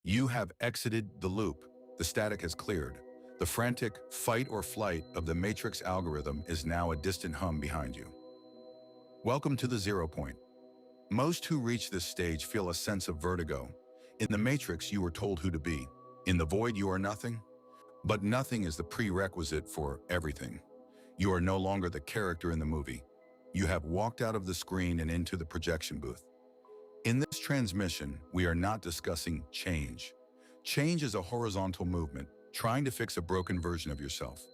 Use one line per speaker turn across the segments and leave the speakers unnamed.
You have exited the loop. The static has cleared. The frantic fight or flight of the matrix algorithm is now a distant hum behind you. Welcome to the 0 point. Most who reach this stage feel a sense of vertigo. In the matrix, you were told who to be. In the void, you are nothing. But nothing is the prerequisite for everything. You are no longer the character in the movie. You have walked out of the screen and into the projection booth. In this transmission, we are not discussing change. Change is a horizontal movement, trying to fix a broken version of yourself.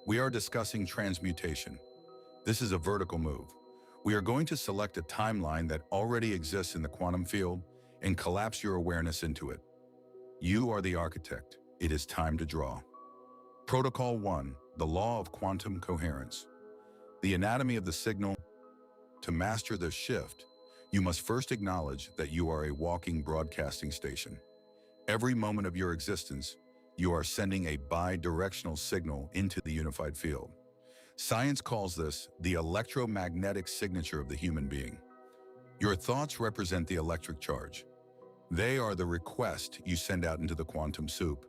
We are discussing transmutation. This is a vertical move. We are going to select a timeline that already exists in the quantum field and collapse your awareness into it. You are the architect. It is time to draw. Protocol 1, the law of quantum coherence. The anatomy of the signal. To master this shift, you must first acknowledge that you are a walking broadcasting station. Every moment of your existence, you are sending a bi-directional signal into the unified field. Science calls this the electromagnetic signature of the human being. Your thoughts represent the electric charge. They are the request you send out into the quantum soup.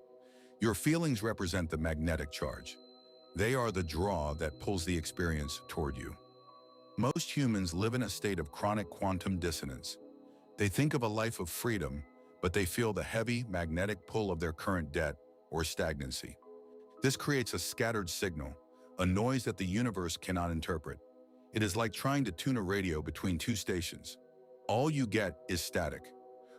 Your feelings represent the magnetic charge. They are the draw that pulls the experience toward you. Most humans live in a state of chronic quantum dissonance. They think of a life of freedom, but they feel the heavy magnetic pull of their current debt or stagnancy. This creates a scattered signal, a noise that the universe cannot interpret. It is like trying to tune a radio between two stations. All you get is static.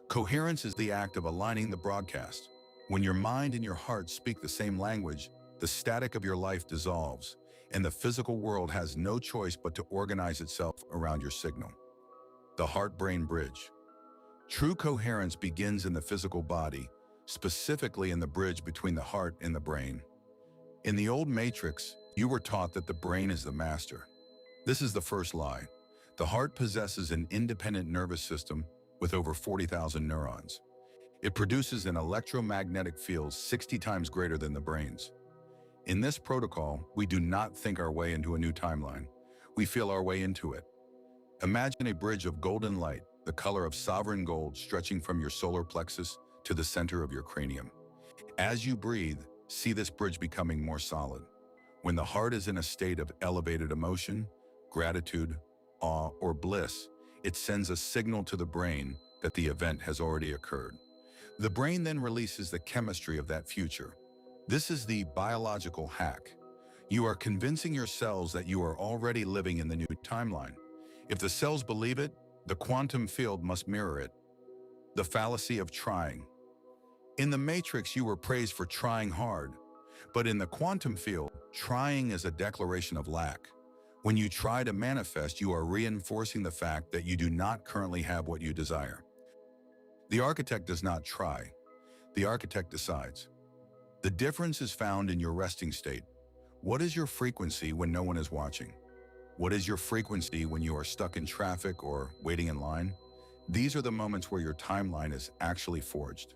Coherence is the act of aligning the broadcast. When your mind and your heart speak the same language, the static of your life dissolves, and the physical world has no choice but to organize itself around your signal. The heart-brain bridge. True coherence begins in the physical body, specifically in the bridge between the heart and the brain. In the old matrix, you were taught that the brain is the master. This is the first lie. The heart possesses an independent nervous system with over 40,000 neurons. It produces an electromagnetic field 60 times greater than the brain's. In this protocol, we do not think our way into a new timeline. We feel our way into it. Imagine a bridge of golden light, the color of sovereign gold, stretching from your solar plexus to the center of your cranium. As you breathe, see this bridge becoming more solid. When the heart is in a state of elevated emotion, gratitude, awe, or bliss, it sends a signal to the brain that the event has already occurred. The brain then releases the chemistry of that future. This is the biological hack. You are convincing your cells that you are already living in the new timeline. If the cells believe it, the quantum field must mirror it. The fallacy of trying. In the matrix, you were praised for trying hard. But in the quantum field, trying is a declaration of lack. When you try to manifest, you are reinforcing the fact that you do not currently have what you desire. The architect does not try. The architect decides. The difference is found in your resting state. What is your frequency when no one is watching? What is your frequency when you are stuck in traffic or waiting in line? These are the moments where your timeline is actually forged.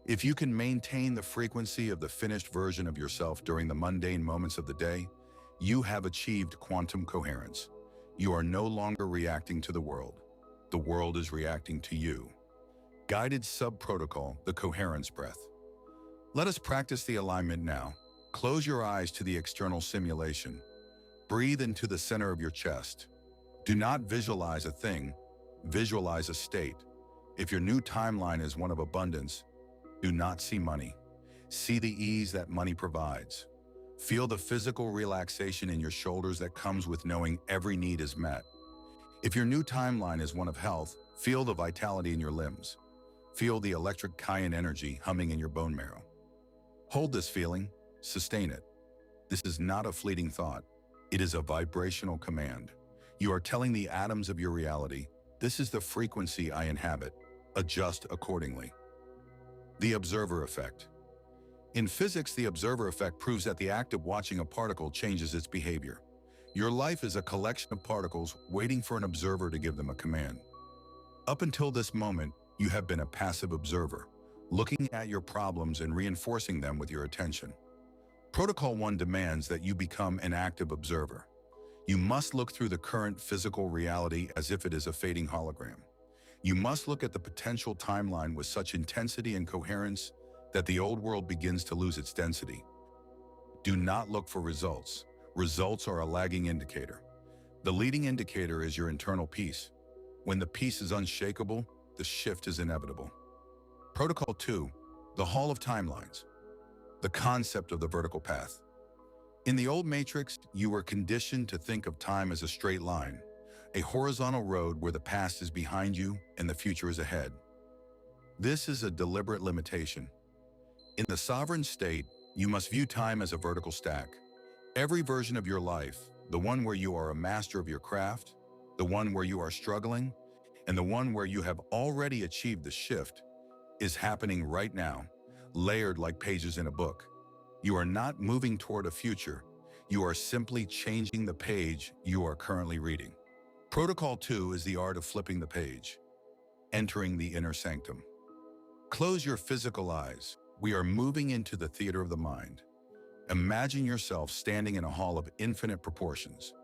If you can maintain the frequency of the finished version of yourself during the mundane moments of the day, you have achieved quantum coherence. You are no longer reacting to the world. The world is reacting to you. Guided Subprotocol, the coherence breath. Let us practice the alignment now. Close your eyes to the external simulation. Breathe into the center of your chest. Do not visualize a thing, visualize a state. If your new timeline is one of abundance, do not see money. See the ease that money provides. Feel the physical relaxation in your shoulders that comes with knowing every need is met. If your new timeline is one of health, feel the vitality in your limbs. Feel the electric Cayenne energy humming in your bone marrow. Hold this feeling, sustain it. This is not a fleeting thought. It is a vibrational command. You are telling the atoms of your reality, this is the frequency I inhabit. Adjust accordingly. The observer effect. In physics, the observer effect proves that the act of watching a particle changes its behavior. Your life is a collection of particles waiting for an observer to give them a command. Up until this moment, you have been a passive observer, looking at your problems and reinforcing them with your attention. Protocol 1 demands that you become an active observer. You must look through the current physical reality as if it is a fading hologram. You must look at the potential timeline with such intensity and coherence that the old world begins to lose its density. Do not look for results. Results are a lagging indicator. The leading indicator is your internal peace. When the peace is unshakable, the shift is inevitable. Protocol 2, the Hall of Timelines. The concept of the vertical path. In the old matrix, you were conditioned to think of time as a straight line, a horizontal road where the past is behind you and the future is ahead. This is a deliberate limitation. In the sovereign state, you must view time as a vertical stack. Every version of your life, the one where you are a master of your craft, the one where you are struggling, and the one where you have already achieved the shift, is happening right now, layered like pages in a book. You are not moving toward a future. You are simply changing the page you are currently reading. Protocol 2 is the art of flipping the page, entering the inner sanctum. Close your physical eyes. We are moving into the theater of the mind. Imagine yourself standing in a hall of infinite proportions.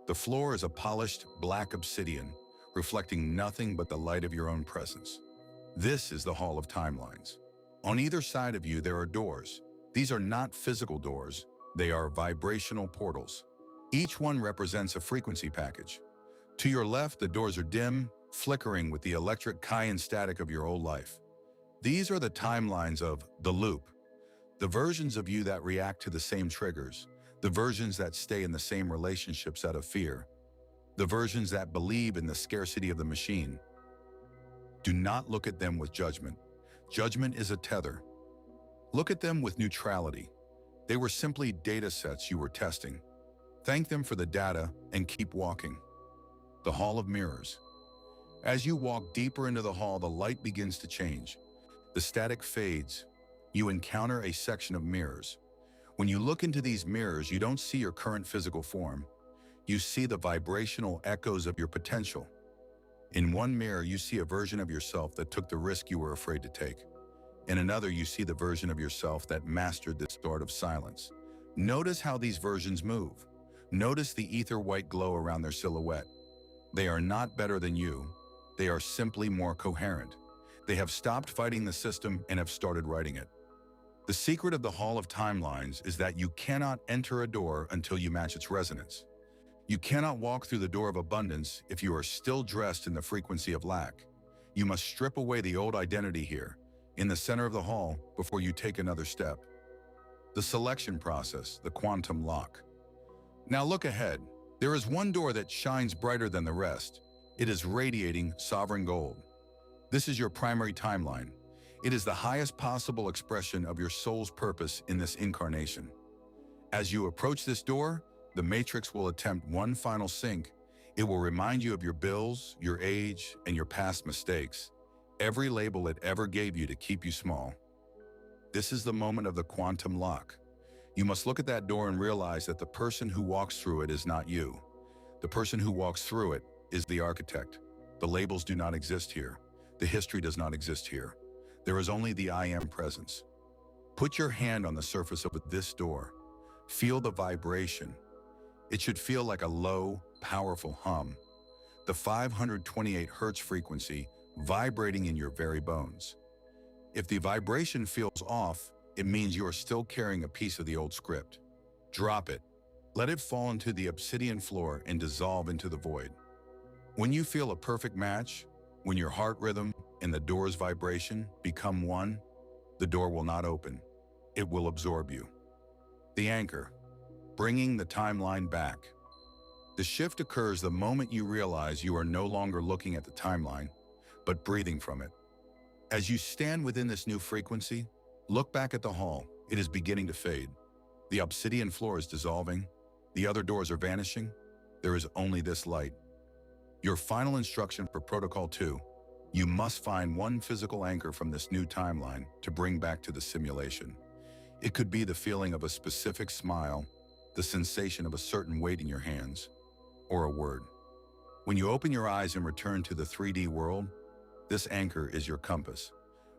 The floor is a polished black obsidian, reflecting nothing but the light of your own presence. This is the Hall of Timelines. On either side of you, there are doors. These are not physical doors. They are vibrational portals. Each one represents a frequency package. To your left, the doors are dim, flickering with the electric cayenne static of your old life. These are the timelines of the loop, the versions of you that react to the same triggers, the versions that stay in the same relationships out of fear, the versions that believe in the scarcity of the machine. Do not look at them with judgment. Judgment is a tether. Look at them with neutrality. They were simply data sets you were testing. Thank them for the data and keep walking. The Hall of Mirrors. As you walk deeper into the hall, the light begins to change. The static fades. You encounter a section of mirrors. When you look into these mirrors, you don't see your current physical form. You see the vibrational echoes of your potential. In one mirror, you see a version of yourself that took the risk you were afraid to take. In another, you see the version of yourself that mastered this art of silence. Notice how these versions move. Notice the ether white glow around their silhouette. They are not better than you. They are simply more coherent. They have stopped fighting the system and have started writing it. The secret of the Hall of Timelines is that you cannot enter a door until you match its resonance. You cannot walk through the door of abundance if you are still dressed in the frequency of lack. You must strip away the old identity here, in the center of the hall, before you take another step. The selection process, the quantum lock. Now look ahead. There is one door that shines brighter than the rest. It is radiating sovereign gold. This is your primary timeline. It is the highest possible expression of your soul's purpose in this incarnation. As you approach this door, the Matrix will attempt one final sync. It will remind you of your bills, your age, and your past mistakes. Every label it ever gave you to keep you small. This is the moment of the quantum lock. You must look at that door and realize that the person who walks through it is not you. The person who walks through it is the architect. The labels do not exist here. The history does not exist here. There is only the I am presence. Put your hand on the surface of this door. Feel the vibration. It should feel like a low, powerful hum. The 528 Hz frequency vibrating in your very bones. If the vibration feels off, it means you are still carrying a piece of the old script. Drop it. Let it fall into the obsidian floor and dissolve into the void. When you feel a perfect match, when your heart rhythm and the door's vibration become one, the door will not open. It will absorb you. The anchor, bringing the timeline back. The shift occurs the moment you realize you are no longer looking at the timeline, but breathing from it. As you stand within this new frequency, look back at the hall. It is beginning to fade. The obsidian floor is dissolving. The other doors are vanishing. There is only this light. Your final instruction for Protocol 2, you must find one physical anchor from this new timeline to bring back to the simulation. It could be the feeling of a specific smile, the sensation of a certain weight in your hands, or a word. When you open your eyes and return to the 3D world, this anchor is your compass.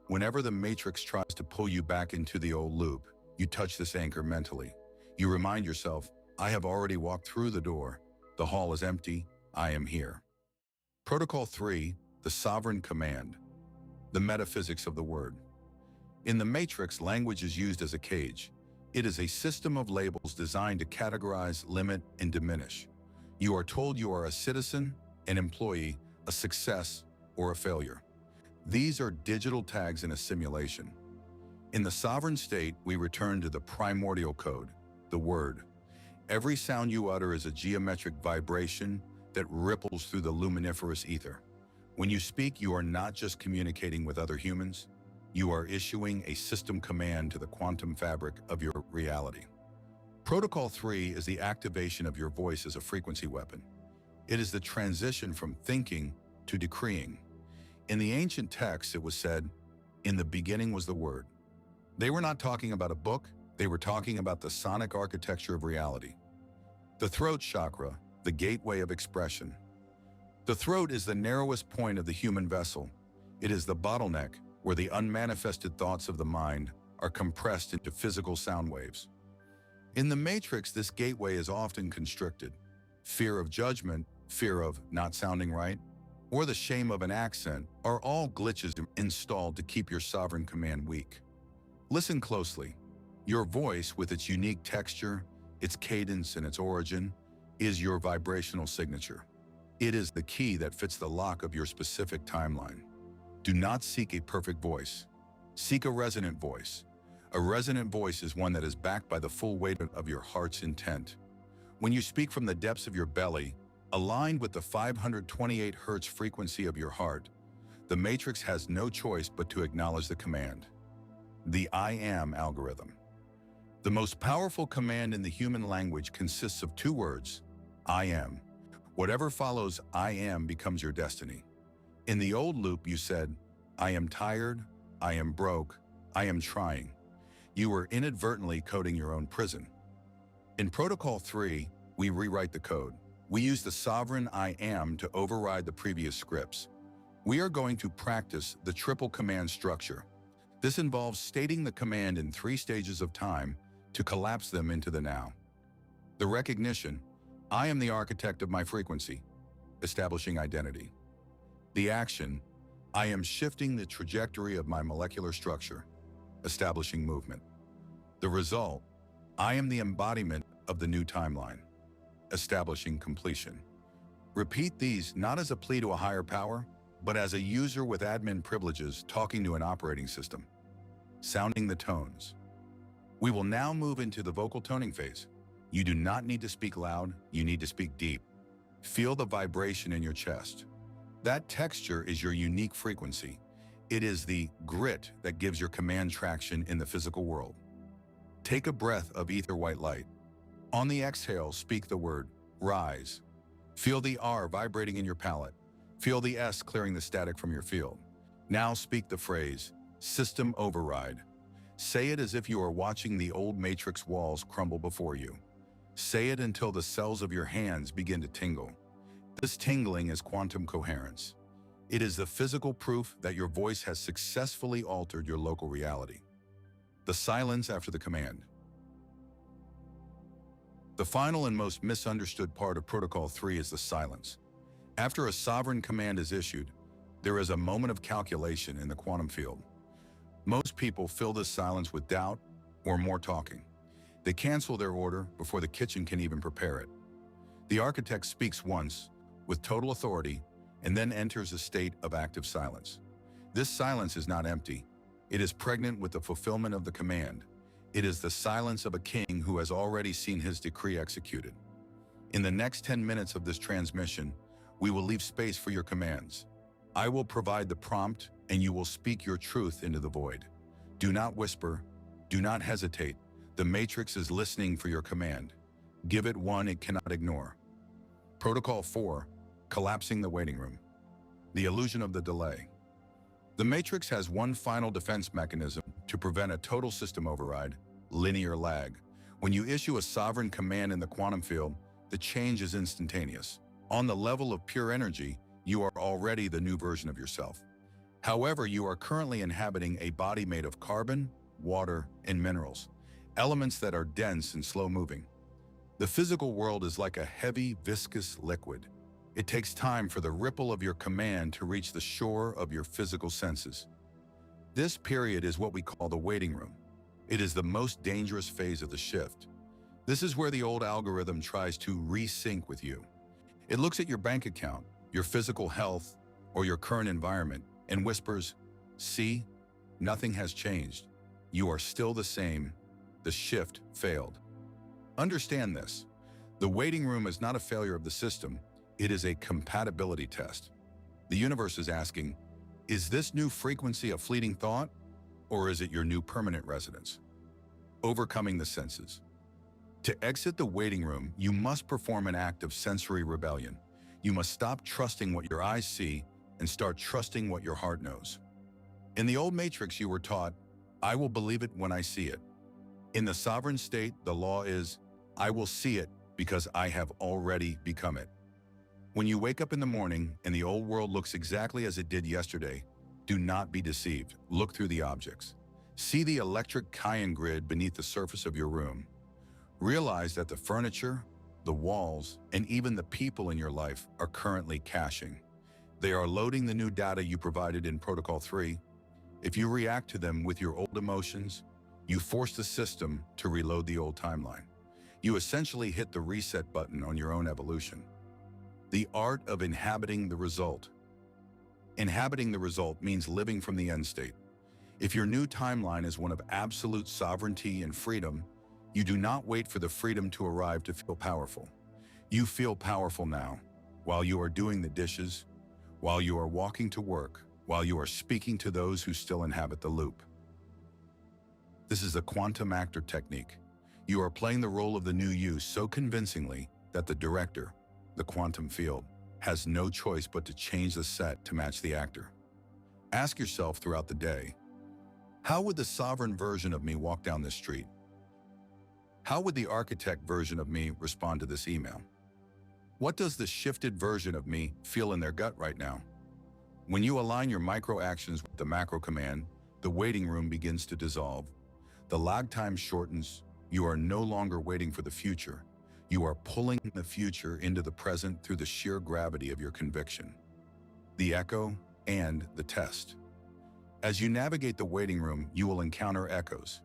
Whenever the Matrix tries to pull you back into the old loop, you touch this anchor mentally. You remind yourself, I have already walked through the door. The hall is empty. I am here. Protocol 3, the sovereign command, the metaphysics of the word. In the Matrix, language is used as a cage. It is a system of labels designed to categorize, limit, and diminish. You are told you are a citizen, an employee, a success, or a failure. These are digital tags in a simulation. In the sovereign state, we return to the primordial code, the word. Every sound you utter is a geometric vibration that ripples through the luminiferous ether. When you speak, you are not just communicating with other humans, you are issuing a system command to the quantum fabric of your reality. Protocol 3 is the activation of your voice as a frequency weapon. It is the transition from thinking to decreeing. In the ancient texts, it was said, "In the beginning was the Word." They were not talking about a book, they were talking about the sonic architecture of reality. The throat chakra, the gateway of expression. The throat is the narrowest point of the human vessel. It is the bottleneck where the unmanifested thoughts of the mind are compressed into physical sound waves. In the Matrix, this gateway is often constricted. Fear of judgment, fear of not sounding right, or the shame of an accent are all glitches installed to keep your sovereign command weak. Listen closely. Your voice, with its unique texture, its cadence, and its origin, is your vibrational signature. It is the key that fits the lock of your specific timeline. Do not seek a perfect voice. Seek a resonant voice. A resonant voice is one that is backed by the full weight of your heart's intent. When you speak from the depths of your belly, aligned with the 528 Hz frequency of your heart, the Matrix has no choice but to acknowledge the command. The I am algorithm. The most powerful command in the human language consists of two words, I am. Whatever follows I am becomes your destiny. In the old loop, you said, I am tired, I am broke, I am trying. You were inadvertently coding your own prison. In Protocol 3, we rewrite the code. We use the sovereign I am to override the previous scripts. We are going to practice the triple command structure. This involves stating the command in 3 stages of time to collapse them into the now. The recognition, I am the architect of my frequency, establishing identity. The action, I am shifting the trajectory of my molecular structure, establishing movement. The result, I am the embodiment of the new timeline, establishing completion. Repeat these not as a plea to a higher power, but as a user with admin privileges talking to an operating system, sounding the tones. We will now move into the vocal toning phase. You do not need to speak loud, you need to speak deep. Feel the vibration in your chest. That texture is your unique frequency. It is the grit that gives your command traction in the physical world. Take a breath of ether white light. On the exhale, speak the word, rise. Feel the R vibrating in your palate. Feel the S clearing the static from your field. Now speak the phrase, system override. Say it as if you are watching the old Matrix walls crumble before you. Say it until the cells of your hands begin to tingle. This tingling is quantum coherence. It is the physical proof that your voice has successfully altered your local reality. The silence after the command. The final and most misunderstood part of Protocol 3 is the silence. After a sovereign command is issued, there is a moment of calculation in the quantum field. Most people fill this silence with doubt or more talking. They cancel their order before the kitchen can even prepare it. The architect speaks once, with total authority, and then enters a state of active silence. This silence is not empty. It is pregnant with the fulfillment of the command. It is the silence of a king who has already seen his decree executed. In the next 10 minutes of this transmission, we will leave space for your commands. I will provide the prompt, and you will speak your truth into the void. Do not whisper. Do not hesitate. The Matrix is listening for your command. Give it one it cannot ignore. Protocol 4, collapsing the waiting room. The illusion of the delay. The Matrix has one final defense mechanism to prevent a total system override, linear lag. When you issue a sovereign command in the quantum field, the change is instantaneous. On the level of pure energy, you are already the new version of yourself. However, you are currently inhabiting a body made of carbon, water, and minerals, elements that are dense and slow-moving. The physical world is like a heavy, viscous liquid. It takes time for the ripple of your command to reach the shore of your physical senses. This period is what we call the waiting room. It is the most dangerous phase of the shift. This is where the old algorithm tries to resync with you. It looks at your bank account, your physical health, or your current environment, and whispers, "See, nothing has changed. You are still the same. The shift failed." Understand this. The waiting room is not a failure of the system. It is a compatibility test. The universe is asking, is this new frequency a fleeting thought, or is it your new permanent residence? Overcoming the senses. To exit the waiting room, you must perform an act of sensory rebellion. You must stop trusting what your eyes see and start trusting what your heart knows. In the old matrix, you were taught, "I will believe it when I see it." In the sovereign state, the law is, "I will see it because I have already become it." When you wake up in the morning and the old world looks exactly as it did yesterday, do not be deceived. Look through the objects. See the electric Cayenne grid beneath the surface of your room. Realize that the furniture, the walls, and even the people in your life are currently caching. They are loading the new data you provided in Protocol 3. If you react to them with your old emotions, you force the system to reload the old timeline. You essentially hit the reset button on your own evolution. The art of inhabiting the result. Inhabiting the result means living from the end state. If your new timeline is one of absolute sovereignty and freedom, you do not wait for the freedom to arrive to feel powerful. You feel powerful now, while you are doing the dishes, while you are walking to work, while you are speaking to those who still inhabit the loop. This is the quantum actor technique. You are playing the role of the new you so convincingly that the director, the quantum field, has no choice but to change the set to match the actor. Ask yourself throughout the day, how would the sovereign version of me walk down this street? How would the architect version of me respond to this email? What does the shifted version of me feel in their gut right now? When you align your micro actions with the macro command, the waiting room begins to dissolve. The lag time shortens. You are no longer waiting for the future. You are pulling the future into the present through the sheer gravity of your conviction. The echo and the test. As you navigate the waiting room, you will encounter echoes.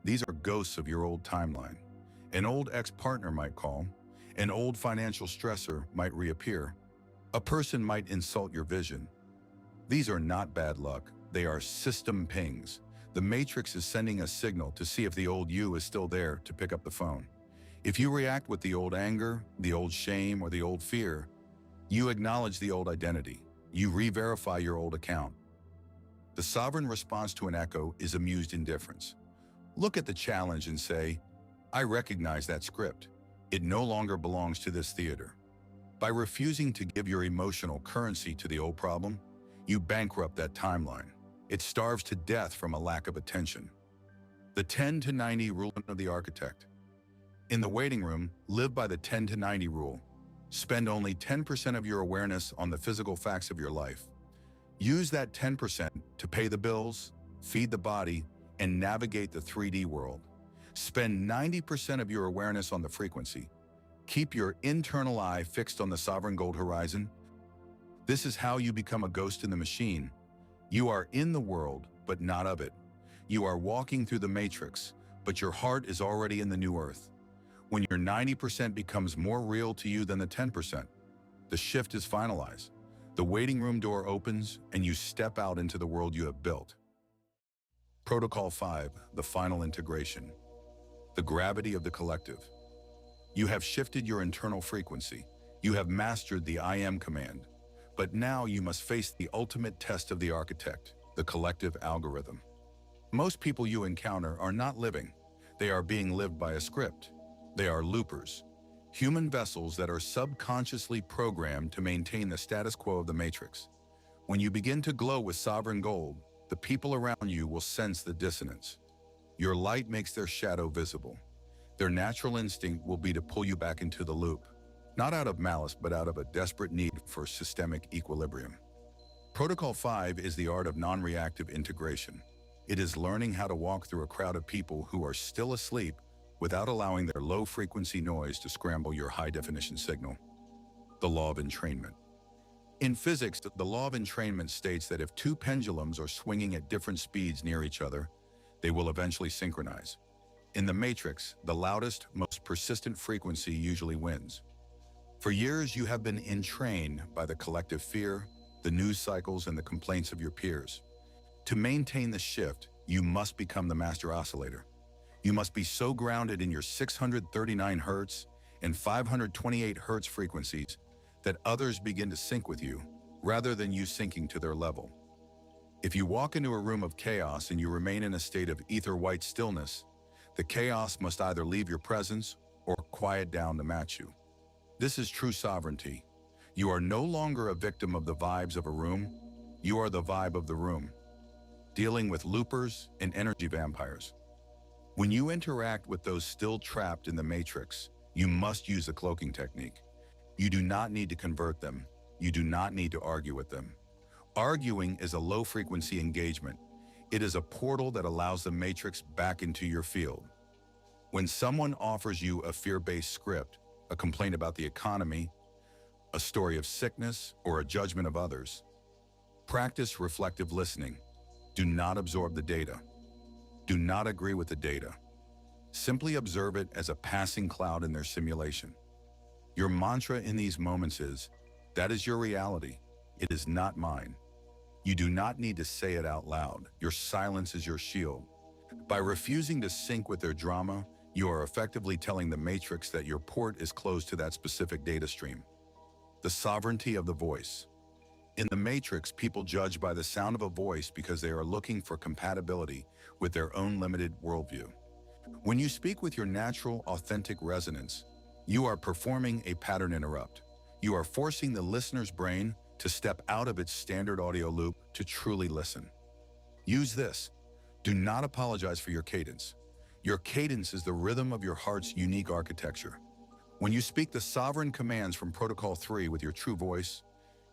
These are ghosts of your old timeline. An old ex-partner might call. An old financial stressor might reappear. A person might insult your vision. These are not bad luck. They are system pings. The matrix is sending a signal to see if the old you is still there to pick up the phone. If you react with the old anger, the old shame, or the old fear, you acknowledge the old identity. You re-verify your old account. The sovereign response to an echo is amused indifference. Look at the challenge and say, "I recognize that script. It no longer belongs to this theater." By refusing to give your emotional currency to the old problem, you bankrupt that timeline. It starves to death from a lack of attention. The 10 to 90 rule of the architect. In the waiting room, live by the 10 to 90 rule. Spend only 10% of your awareness on the physical facts of your life. Use that 10% to pay the bills, feed the body, and navigate the 3D world. Spend 90% of your awareness on the frequency. Keep your internal eye fixed on the sovereign gold horizon. This is how you become a ghost in the machine. You are in the world, but not of it. You are walking through the matrix, but your heart is already in the new earth. When your 90% becomes more real to you than the 10%, the shift is finalized. The waiting room door opens and you step out into the world you have built. Protocol 5, the final integration. The gravity of the collective. You have shifted your internal frequency. You have mastered the I am command. But now you must face the ultimate test of the architect, the collective algorithm. Most people you encounter are not living. They are being lived by a script. They are loopers, human vessels that are subconsciously programmed to maintain the status quo of the matrix. When you begin to glow with sovereign gold, the people around you will sense the dissonance. Your light makes their shadow visible. Their natural instinct will be to pull you back into the loop, not out of malice, but out of a desperate need for systemic equilibrium. Protocol 5 is the art of non-reactive integration. It is learning how to walk through a crowd of people who are still asleep without allowing their low-frequency noise to scramble your high-definition signal. The law of entrainment. In physics, the law of entrainment states that if two pendulums are swinging at different speeds near each other, they will eventually synchronize. In the matrix, the loudest, most persistent frequency usually wins. For years, you have been entrained by the collective fear, the news cycles, and the complaints of your peers. To maintain the shift, you must become the master oscillator. You must be so grounded in your 639 Hz and 528 Hz frequencies that others begin to sync with you, rather than you syncing to their level. If you walk into a room of chaos and you remain in a state of ether-white stillness, the chaos must either leave your presence or quiet down to match you. This is true sovereignty. You are no longer a victim of the vibes of a room, you are the vibe of the room, dealing with loopers and energy vampires. When you interact with those still trapped in the matrix, you must use the cloaking technique. You do not need to convert them. You do not need to argue with them. Arguing is a low-frequency engagement. It is a portal that allows the matrix back into your field. When someone offers you a fear-based script, a complaint about the economy, a story of sickness, or a judgment of others, practice reflective listening. Do not absorb the data. Do not agree with the data. Simply observe it as a passing cloud in their simulation. Your mantra in these moments is, that is your reality. It is not mine. You do not need to say it out loud. Your silence is your shield. By refusing to sync with their drama, you are effectively telling the matrix that your port is closed to that specific data stream. The sovereignty of the voice. In the matrix, people judge by the sound of a voice because they are looking for compatibility with their own limited worldview. When you speak with your natural, authentic resonance, you are performing a pattern interrupt. You are forcing the listener's brain to step out of its standard audio loop to truly listen. Use this. Do not apologize for your cadence. Your cadence is the rhythm of your heart's unique architecture. When you speak the sovereign commands from Protocol 3 with your true voice,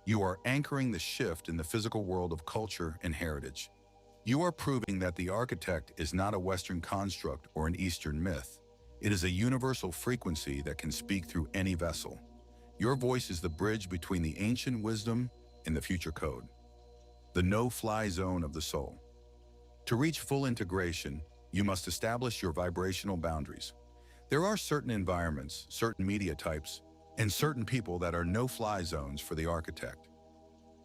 you are anchoring the shift in the physical world of culture and heritage. You are proving that the architect is not a Western construct or an Eastern myth. It is a universal frequency that can speak through any vessel. Your voice is the bridge between the ancient wisdom and the future code. The no-fly zone of the soul. To reach full integration, you must establish your vibrational boundaries. There are certain environments, certain media types, and certain people that are no-fly zones for the architect.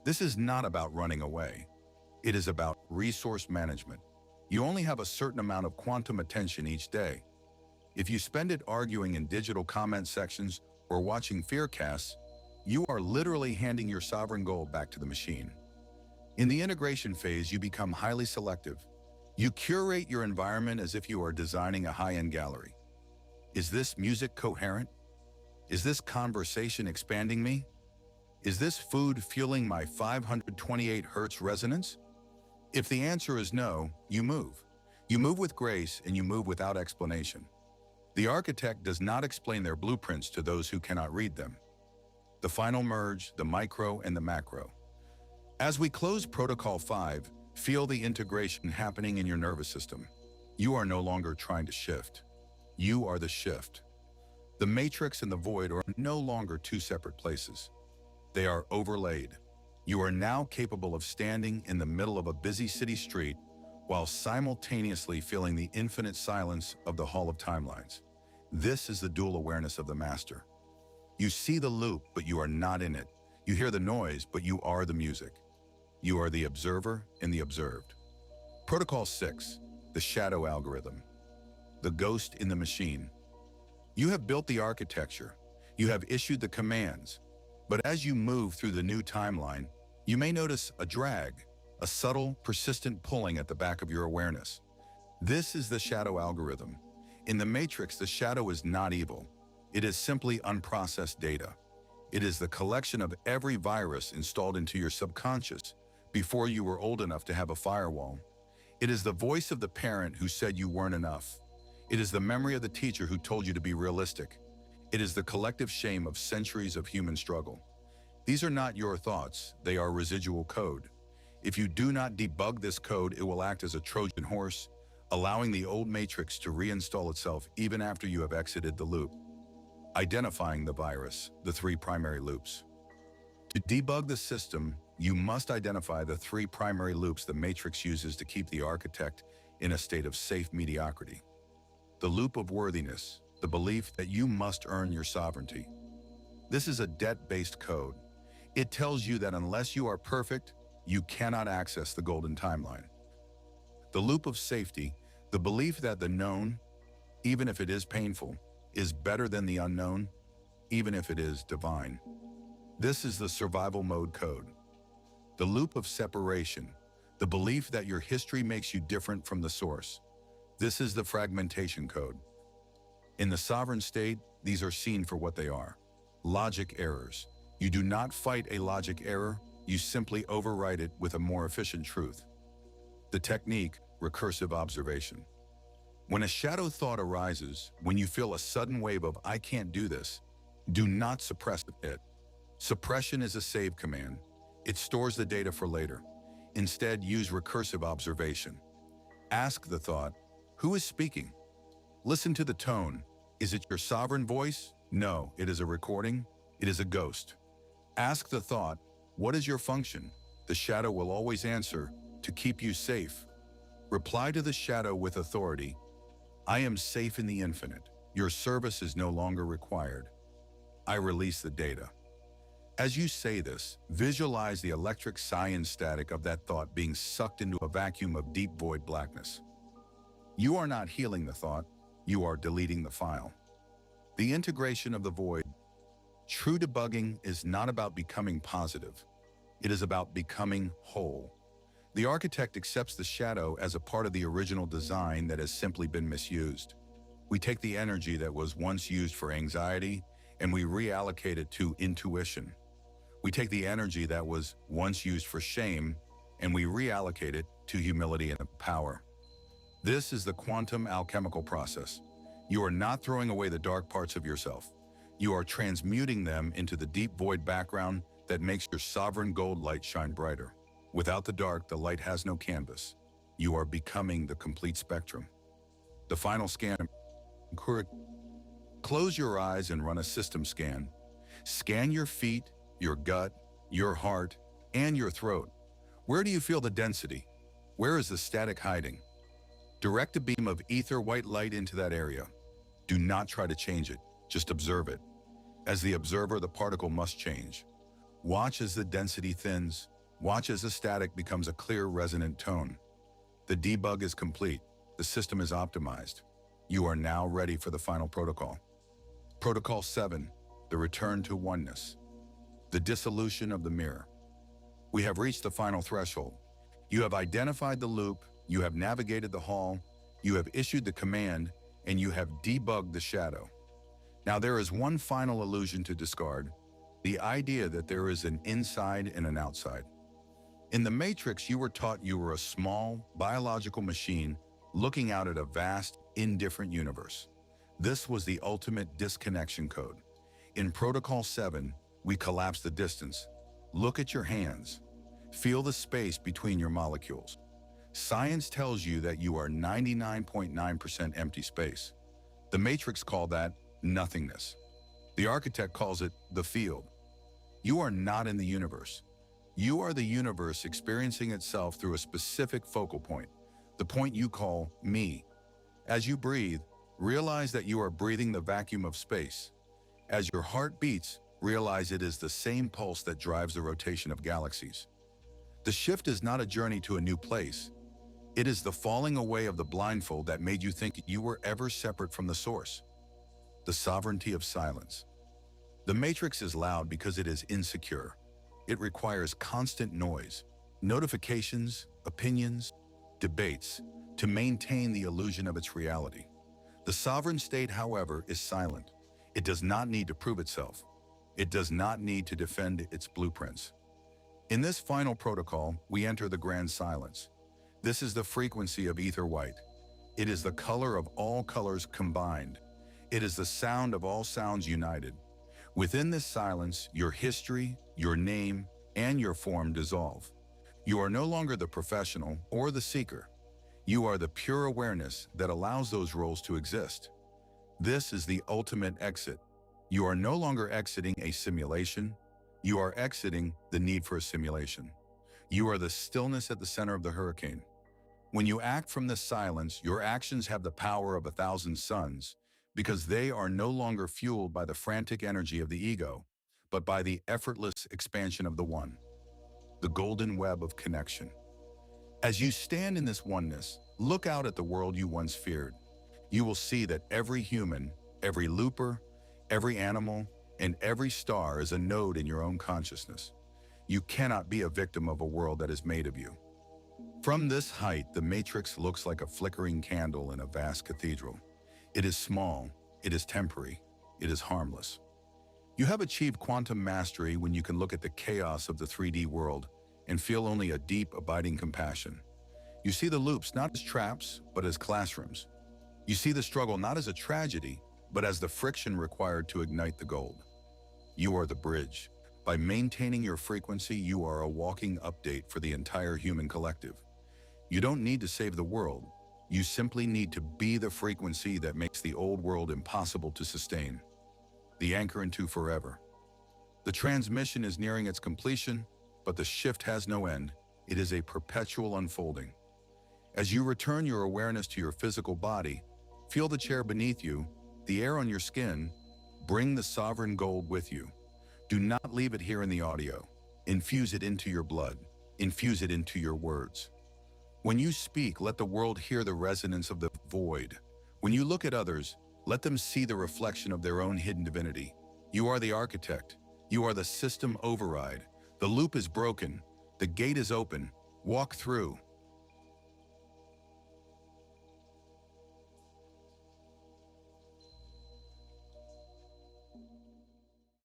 This is not about running away. It is about resource management. You only have a certain amount of quantum attention each day. If you spend it arguing in digital comment sections or watching fearcasts, you are literally handing your sovereign gold back to the machine. In the integration phase, you become highly selective. You curate your environment as if you are designing a high-end gallery. Is this music coherent? Is this conversation expanding me? Is this food fueling my 528 Hz resonance? If the answer is no, you move. You move with grace and you move without explanation. The architect does not explain their blueprints to those who cannot read them. The final merge, the micro and the macro. As we close Protocol 5, feel the integration happening in your nervous system. You are no longer trying to shift. You are the shift. The matrix and the void are no longer two separate places. They are overlaid. You are now capable of standing in the middle of a busy city street while simultaneously feeling the infinite silence of the Hall of Timelines. This is the dual awareness of the master. You see the loop, but you are not in it. You hear the noise, but you are the music. You are the observer and the observed. Protocol 6, the shadow algorithm. The ghost in the machine. You have built the architecture. You have issued the commands. But as you move through the new timeline, you may notice a drag, a subtle, persistent pulling at the back of your awareness. This is the shadow algorithm. In the matrix, the shadow is not evil. It is simply unprocessed data. It is the collection of every virus installed into your subconscious before you were old enough to have a firewall. It is the voice of the parent who said you weren't enough. It is the memory of the teacher who told you to be realistic. It is the collective shame of centuries of human struggle. These are not your thoughts, they are residual code. If you do not debug this code, it will act as a Trojan horse, allowing the old matrix to reinstall itself even after you have exited the loop. Identifying the virus, the three primary loops. To debug the system, you must identify the three primary loops the matrix uses to keep the architect in a state of safe mediocrity. The loop of worthiness, the belief that you must earn your sovereignty. This is a debt-based code. It tells you that unless you are perfect, you cannot access the golden timeline. The loop of safety, the belief that the known, even if it is painful, is better than the unknown, even if it is divine. This is the survival mode code. The loop of separation, the belief that your history makes you different from the source. This is the fragmentation code. In the sovereign state, these are seen for what they are. Logic errors. You do not fight a logic error, you simply overwrite it with a more efficient truth. The technique, recursive observation. When a shadow thought arises, when you feel a sudden wave of "I can't do this," do not suppress it. Suppression is a save command. It stores the data for later. Instead, use recursive observation. Ask the thought, "Who is speaking?" Listen to the tone. Is it your sovereign voice? No, it is a recording. It is a ghost. Ask the thought, "What is your function?" The shadow will always answer, "To keep you safe." Reply to the shadow with authority. "I am safe in the infinite. Your service is no longer required. I release the data." As you say this, visualize the electric science static of that thought being sucked into a vacuum of deep void blackness. You are not healing the thought, you are deleting the file. The integration of the void. True debugging is not about becoming positive. It is about becoming whole. The architect accepts the shadow as a part of the original design that has simply been misused. We take the energy that was once used for anxiety and we reallocate it to intuition. We take the energy that was once used for shame and we reallocate it to humility and power. This is the quantum alchemical process. You are not throwing away the dark parts of yourself. You are transmuting them into the deep void background that makes your sovereign gold light shine brighter. Without the dark, the light has no canvas. You are becoming the complete spectrum. The final scan. Close your eyes and run a system scan. Scan your feet, your gut, your heart, and your throat. Where do you feel the density? Where is the static hiding? Direct a beam of ether white light into that area. Do not try to change it, just observe it. As the observer, the particle must change. Watch as the density thins. Watch as the static becomes a clear, resonant tone. The debug is complete. The system is optimized. You are now ready for the final protocol. Protocol 7, the return to oneness. The dissolution of the mirror. We have reached the final threshold. You have identified the loop, you have navigated the hall, you have issued the command, and you have debugged the shadow. Now there is one final illusion to discard, the idea that there is an inside and an outside. In the Matrix, you were taught you were a small, biological machine looking out at a vast, indifferent universe. This was the ultimate disconnection code. In Protocol 7, we collapse the distance. Look at your hands. Feel the space between your molecules. Science tells you that you are 99.9% empty space. The Matrix called that nothingness. The architect calls it the field. You are not in the universe. You are the universe experiencing itself through a specific focal point, the point you call me. As you breathe, realize that you are breathing the vacuum of space. As your heart beats, realize it is the same pulse that drives the rotation of galaxies. The shift is not a journey to a new place. It is the falling away of the blindfold that made you think you were ever separate from the source. The sovereignty of silence. The Matrix is loud because it is insecure. It requires constant noise, notifications, opinions, debates, to maintain the illusion of its reality. The sovereign state, however, is silent. It does not need to prove itself. It does not need to defend its blueprints. In this final protocol, we enter the grand silence. This is the frequency of ether white. It is the color of all colors combined. It is the sound of all sounds united. Within this silence, your history, your name, and your form dissolve. You are no longer the professional or the seeker. You are the pure awareness that allows those roles to exist. This is the ultimate exit. You are no longer exiting a simulation. You are exiting the need for a simulation. You are the stillness at the center of the hurricane. When you act from this silence, your actions have the power of 1,000 suns, because they are no longer fueled by the frantic energy of the ego, but by the effortless expansion of the one, the golden web of connection. As you stand in this oneness, look out at the world you once feared. You will see that every human, every looper, every animal, and every star is a node in your own consciousness. You cannot be a victim of a world that is made of you. From this height, the matrix looks like a flickering candle in a vast cathedral. It is small, it is temporary, it is harmless. You have achieved quantum mastery when you can look at the chaos of the 3D world and feel only a deep, abiding compassion. You see the loops not as traps, but as classrooms. You see the struggle not as a tragedy, but as the friction required to ignite the gold. You are the bridge. By maintaining your frequency, you are a walking update for the entire human collective. You don't need to save the world. You simply need to be the frequency that makes the old world impossible to sustain. The anchor into forever. The transmission is nearing its completion, but the shift has no end. It is a perpetual unfolding. As you return your awareness to your physical body, feel the chair beneath you, the air on your skin. Bring the sovereign gold with you. Do not leave it here in the audio. Infuse it into your blood. Infuse it into your words. When you speak, let the world hear the resonance of the void. When you look at others, let them see the reflection of their own hidden divinity. You are the architect. You are the system override. The loop is broken. The gate is open. Walk through.